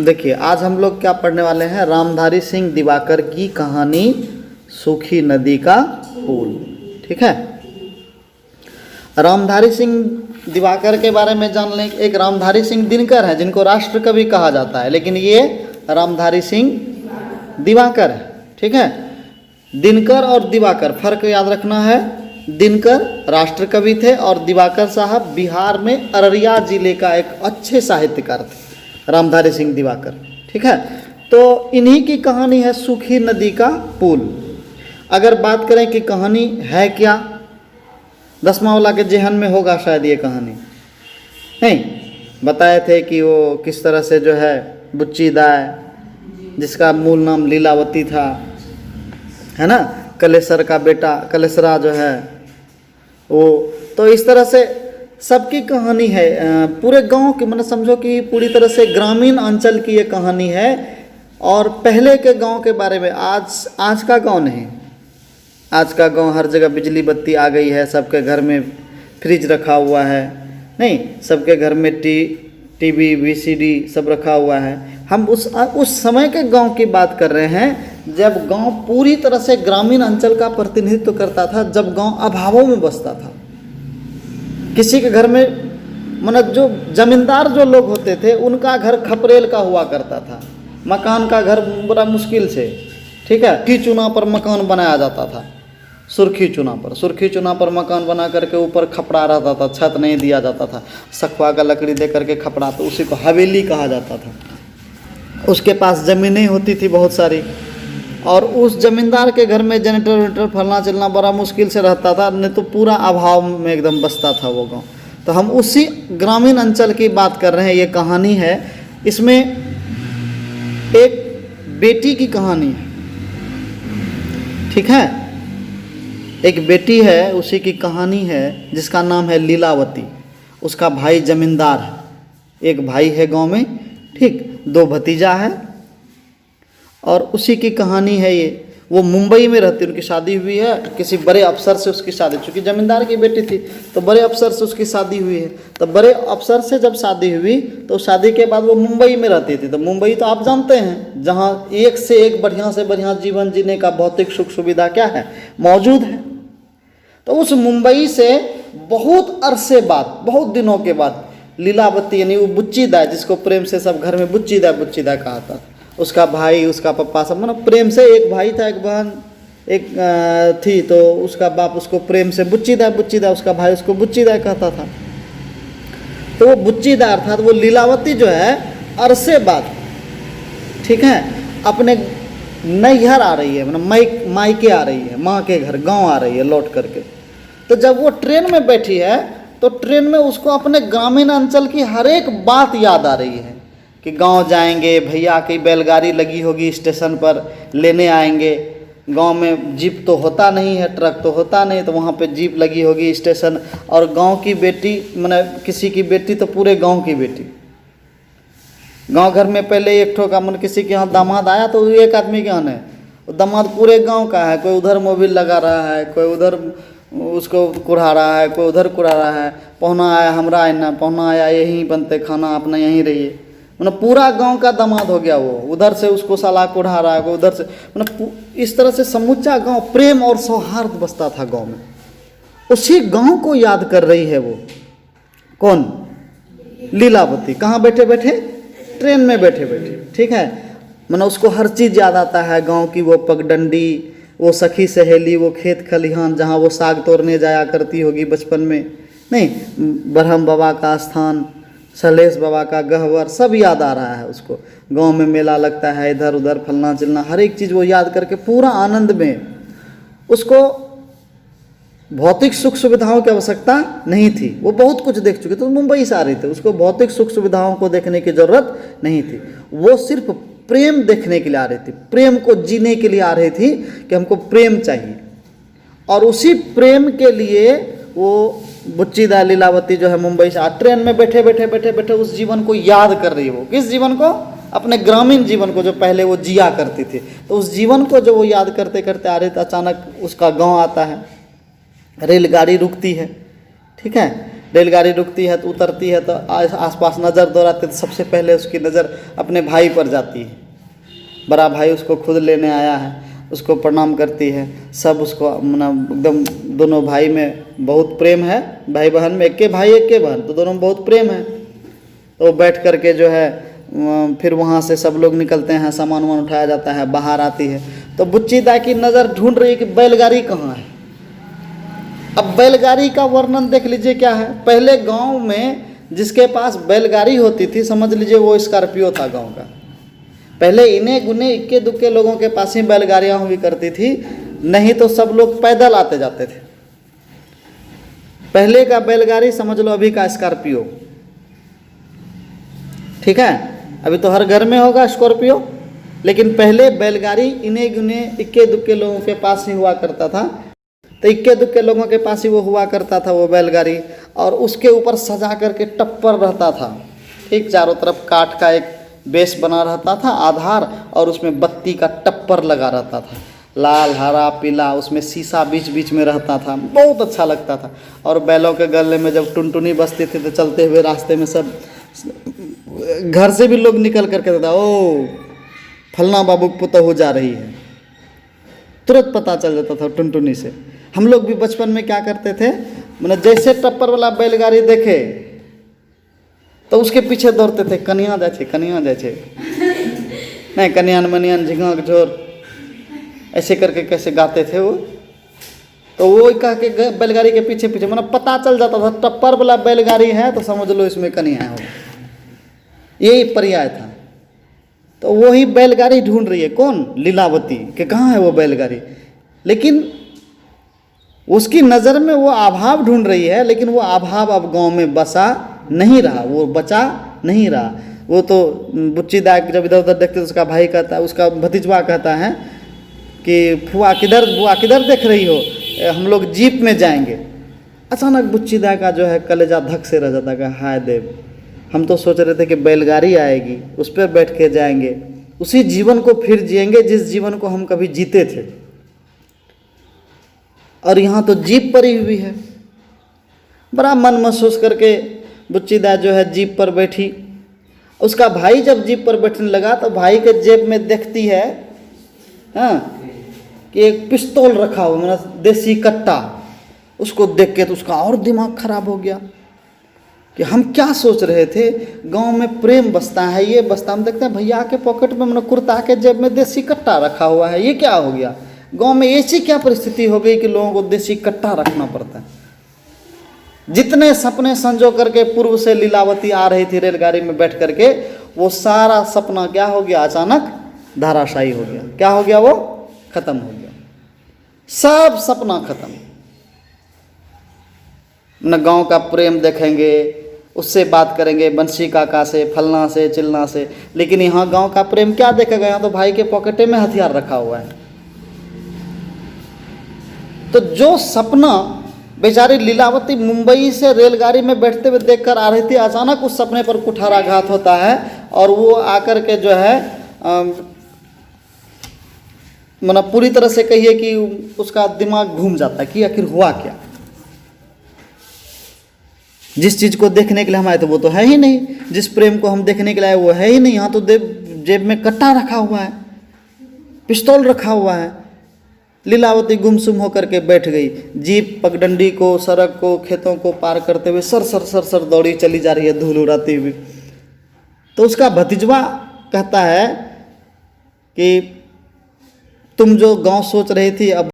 देखिए, आज हम लोग क्या पढ़ने वाले हैं, रामधारी सिंह दिवाकर की कहानी सूखी नदी का पुल। ठीक है, रामधारी सिंह दिवाकर के बारे में जान लें। एक रामधारी सिंह दिनकर है जिनको राष्ट्र कवि कहा जाता है, लेकिन ये रामधारी सिंह दिवाकर है। ठीक है, दिनकर और दिवाकर फर्क याद रखना है। दिनकर राष्ट्र कवि थे और दिवाकर साहब बिहार में अररिया जिले का एक अच्छे साहित्यकार थे, रामधारी सिंह दिवाकर। ठीक है, तो इन्हीं की कहानी है सूखी नदी का पुल। अगर बात करें कि कहानी है क्या, 10वां वाला के जेहन में होगा शायद ये कहानी, नहीं बताए थे कि वो किस तरह से जो है बुच्ची दाई, जिसका मूल नाम लीलावती था, है ना, कलेसर का बेटा कलेसरा जो है वो, तो इस तरह से सबकी कहानी है। पूरे गांव की, मतलब समझो कि पूरी तरह से ग्रामीण अंचल की ये कहानी है। और पहले के गांव के बारे में, आज का गांव नहीं, आज का गांव हर जगह बिजली बत्ती आ गई है, सबके घर में फ्रिज रखा हुआ है, नहीं सबके घर में टीवी वीसीडी सब रखा हुआ है। हम उस समय के गांव की बात कर रहे हैं जब गांव पूरी तरह से ग्रामीण अंचल का प्रतिनिधित्व करता था, जब गांव अभावों में बसता था। किसी के घर में, मतलब जो जमींदार जो लोग होते थे उनका घर खपरेल का हुआ करता था, मकान का घर बड़ा मुश्किल से, ठीक है, की चूना पर मकान बनाया जाता था, सुर्खी चूना पर मकान बना करके ऊपर खपड़ा रहता था, छत नहीं दिया जाता था, सखुआ का लकड़ी दे करके खपड़ा, तो उसी को हवेली कहा जाता था। उसके पास ज़मीनें होती थी बहुत सारी, और उस जमींदार के घर में जनरेटर वेटर फलना चलना बड़ा मुश्किल से रहता था, नहीं तो पूरा अभाव में एकदम बसता था वो गांव। तो हम उसी ग्रामीण अंचल की बात कर रहे हैं, ये कहानी है। इसमें एक बेटी की कहानी है, ठीक है, एक बेटी है, उसी की कहानी है, जिसका नाम है लीलावती। उसका भाई जमींदार है, एक भाई है गांव में, ठीक, 2 भतीजा है, और उसी की कहानी है ये। वो मुंबई में रहती, उनकी शादी हुई है किसी बड़े अफसर से, उसकी शादी, चूँकि जमींदार की बेटी थी तो बड़े अफसर से उसकी शादी हुई है। तो बड़े अफसर से जब शादी हुई तो शादी के बाद वो मुंबई में रहती थी। तो मुंबई तो आप जानते हैं, जहाँ एक से एक बढ़िया से बढ़िया जीवन जीने का भौतिक सुख सुविधा क्या है, मौजूद है। तो उस मुंबई से बहुत अरसे बाद, बहुत दिनों के बाद लीलावती, यानी वो बुच्ची दाई, जिसको प्रेम से सब घर में बुच्ची दाई कहा था, उसका भाई, उसका पप्पा, सब मतलब प्रेम से, एक भाई था, एक बहन एक थी, तो उसका बाप उसको प्रेम से बुच्ची दाई, उसका भाई उसको बुच्ची दाई कहता था। तो वो बुच्ची दाई अर्थात वो लीलावती जो है अरसे बाद, ठीक है, अपने नैहर आ रही है, मतलब मायके आ रही है, माँ के घर गांव आ रही है लौट करके। तो जब वो ट्रेन में बैठी है तो ट्रेन में उसको अपने ग्रामीण अंचल की हर एक बात याद आ रही है कि गांव जाएंगे, भैया की बैलगाड़ी लगी होगी स्टेशन पर, लेने आएंगे। गांव में जीप तो होता नहीं है, ट्रक तो होता नहीं, तो वहाँ पे जीप लगी होगी स्टेशन। और गांव की बेटी, मतलब किसी की बेटी तो पूरे गांव की बेटी। गांव घर में पहले एक ठो का, मतलब किसी के यहाँ दामाद आया तो एक आदमी के यहाँ नहीं, दामाद पूरे गांव का है, कोई उधर मोबिल लगा रहा है, कोई उधर उसको कुढ़ा रहा है, कोई उधर कुढ़ा रहा है, पहुना आया हमरा आना, पहुना आया यहीं बनते खाना, अपना यहीं रहिए, मतलब पूरा गांव का दामाद हो गया वो। उधर से उसको साला कुढ़ा रहा है, कोई उधर से, मतलब इस तरह से समूचा गांव प्रेम और सौहार्द बसता था गांव में। उसी गांव को याद कर रही है वो, कौन, लीलावती। कहाँ बैठे बैठे, ट्रेन में बैठे बैठे, ठीक है, मतलब उसको हर चीज़ याद आता है गांव की, वो पगडंडी, वो सखी सहेली, वो खेत खलिहान जहाँ वो साग तोड़ने जाया करती होगी बचपन में, नहीं, ब्रह्म बाबा का स्थान, सलेश बाबा का गहवर, सब याद आ रहा है उसको। गांव में मेला लगता है, इधर उधर फलना चलना, हर एक चीज़ वो याद करके पूरा आनंद में। उसको भौतिक सुख सुविधाओं की आवश्यकता नहीं थी, वो बहुत कुछ देख चुके थे, तो मुंबई से आ रही थी, उसको भौतिक सुख सुविधाओं को देखने की जरूरत नहीं थी। वो सिर्फ प्रेम देखने के लिए आ रही थी, प्रेम को जीने के लिए आ रही थी कि हमको प्रेम चाहिए। और उसी प्रेम के लिए वो बुच्ची दाई लीलावती जो है मुंबई से ट्रेन में बैठे बैठे उस जीवन को याद कर रही है। वो किस जीवन को, अपने ग्रामीण जीवन को, जो पहले वो जिया करती थी। तो उस जीवन को जो वो याद करते करते आ रहे थे, अचानक उसका गांव आता है, रेलगाड़ी रुकती है, ठीक है, रेलगाड़ी रुकती है तो उतरती है तो आसपास नज़र दौड़ाते, तो सबसे पहले उसकी नज़र अपने भाई पर जाती है। बड़ा भाई उसको खुद लेने आया है, उसको प्रणाम करती है। सब उसको एकदम, दोनों भाई में बहुत प्रेम है, भाई बहन में एक के भाई एक के बहन, तो दोनों में बहुत प्रेम है। तो बैठ कर के जो है फिर वहाँ से सब लोग निकलते हैं, सामान वामान उठाया जाता है, बाहर आती है तो बुच्ची दाई की नज़र ढूंढ रही है कि बैलगाड़ी कहाँ है। अब बैलगाड़ी का वर्णन देख लीजिए क्या है। पहले गांव में जिसके पास बैलगाड़ी होती थी, समझ लीजिए वो स्कॉर्पियो था गांव का। पहले इन्हें गुने इक्के दुक्के लोगों के पास ही बैलगाड़ियाँ हुई करती थी, नहीं तो सब लोग पैदल आते जाते थे। पहले का बैलगाड़ी समझ लो अभी का स्कॉर्पियो, ठीक है। अभी तो हर घर में होगा स्कॉर्पियो, लेकिन पहले बैलगाड़ी इन्हें गुने इक्के दुक्के लोगों के पास ही हुआ करता था। तो इक्के दुक्के लोगों के पास ही वो हुआ करता था वो बैलगाड़ी, और उसके ऊपर सजा करके टप्पर रहता था, ठीक। चारों तरफ काठ का एक बेस बना रहता था आधार, और उसमें बत्ती का टप्पर लगा रहता था, लाल हरा पीला, उसमें शीशा बीच बीच में रहता था, बहुत अच्छा लगता था। और बैलों के गले में जब टुनटुनी बजती थी तो चलते हुए रास्ते में सब घर से भी लोग निकल करके कहता, ओ फलना बाबू पुतहू जा रही है, तुरंत पता चल जाता था टुनटुनी से। हम लोग भी बचपन में क्या करते थे, मतलब जैसे टप्पर वाला बैलगाड़ी देखे तो उसके पीछे दौड़ते थे, कनिया जाए छे, कनिया जाए छे, नहीं कनियान मनियान झिंगा झोर, ऐसे करके कैसे गाते थे वो। तो वो कह के बैलगाड़ी के पीछे पीछे, मतलब पता चल जाता था टप्पर वाला बैलगाड़ी है तो समझ लो इसमें कनिया हो, यही पर्याय था। तो वही बैलगाड़ी ढूंढ रही है, कौन? लीलावती, कि कहाँ है वो बैलगाड़ी। लेकिन उसकी नज़र में वो अभाव ढूंढ रही है, लेकिन वो अभाव अब गांव में बसा नहीं रहा, वो बचा नहीं रहा। वो तो बुच्ची दाई जब इधर उधर देखते तो उसका भाई कहता है, उसका भतीजवा कहता है कि फुआ किधर, बुआ किधर देख रही हो, हम लोग जीप में जाएंगे। अचानक बुच्ची दाई का जो है कलेजा धक से रह जाता है, हाय देव, हम तो सोच रहे थे कि बैलगाड़ी आएगी, उस पर बैठ के जाएंगे, उसी जीवन को फिर जिएंगे जिस जीवन को हम कभी जीते थे, और यहाँ तो जीप पड़ी हुई है। बड़ा मन महसूस करके बुच्ची दाई जो है जीप पर बैठी। उसका भाई जब जीप पर बैठने लगा तो भाई के जेब में देखती है, हाँ, कि एक पिस्तौल रखा हुआ, मतलब देसी कट्टा। उसको देख के तो उसका और दिमाग खराब हो गया कि हम क्या सोच रहे थे, गांव में प्रेम बसता है, ये बसता, हम देखते हैं भैया के पॉकेट में, मतलब कुर्ता के जेब में देसी कट्टा रखा हुआ है, ये क्या हो गया। गांव में ऐसी क्या परिस्थिति हो गई कि लोगों को देसी कट्टा रखना पड़ता है। जितने सपने संजो करके पूर्व से लीलावती आ रही थी रेलगाड़ी में बैठ करके, वो सारा सपना क्या हो गया, अचानक धाराशायी हो गया। क्या हो गया? वो खत्म हो गया, सब सपना खत्म। न गांव का प्रेम देखेंगे, उससे बात करेंगे बंसी काका से, फलना से, चिलना से, लेकिन यहाँ गांव का प्रेम क्या देखेगा, यहाँ तो भाई के पॉकेटे में हथियार रखा हुआ है। तो जो सपना बेचारी लीलावती मुंबई से रेलगाड़ी में बैठते हुए देखकर आ रही थी, अचानक उस सपने पर कुठाराघात होता है, और वो आकर के जो है मतलब पूरी तरह से कहिए कि उसका दिमाग घूम जाता है कि आखिर हुआ क्या। जिस चीज़ को देखने के लिए हम आए थे वो तो है ही नहीं, जिस प्रेम को हम देखने के लिए आए वो है ही नहीं। यहाँ तो जेब में कट्टा रखा हुआ है, पिस्तौल रखा हुआ है। लीलावती गुमसुम होकर के बैठ गई। जीप पगडंडी को, सड़क को, खेतों को पार करते हुए सर सर सर सर दौड़ी चली जा रही है, धूल उड़ाती हुई। तो उसका भतीजवा कहता है कि तुम जो गांव सोच रही थी अब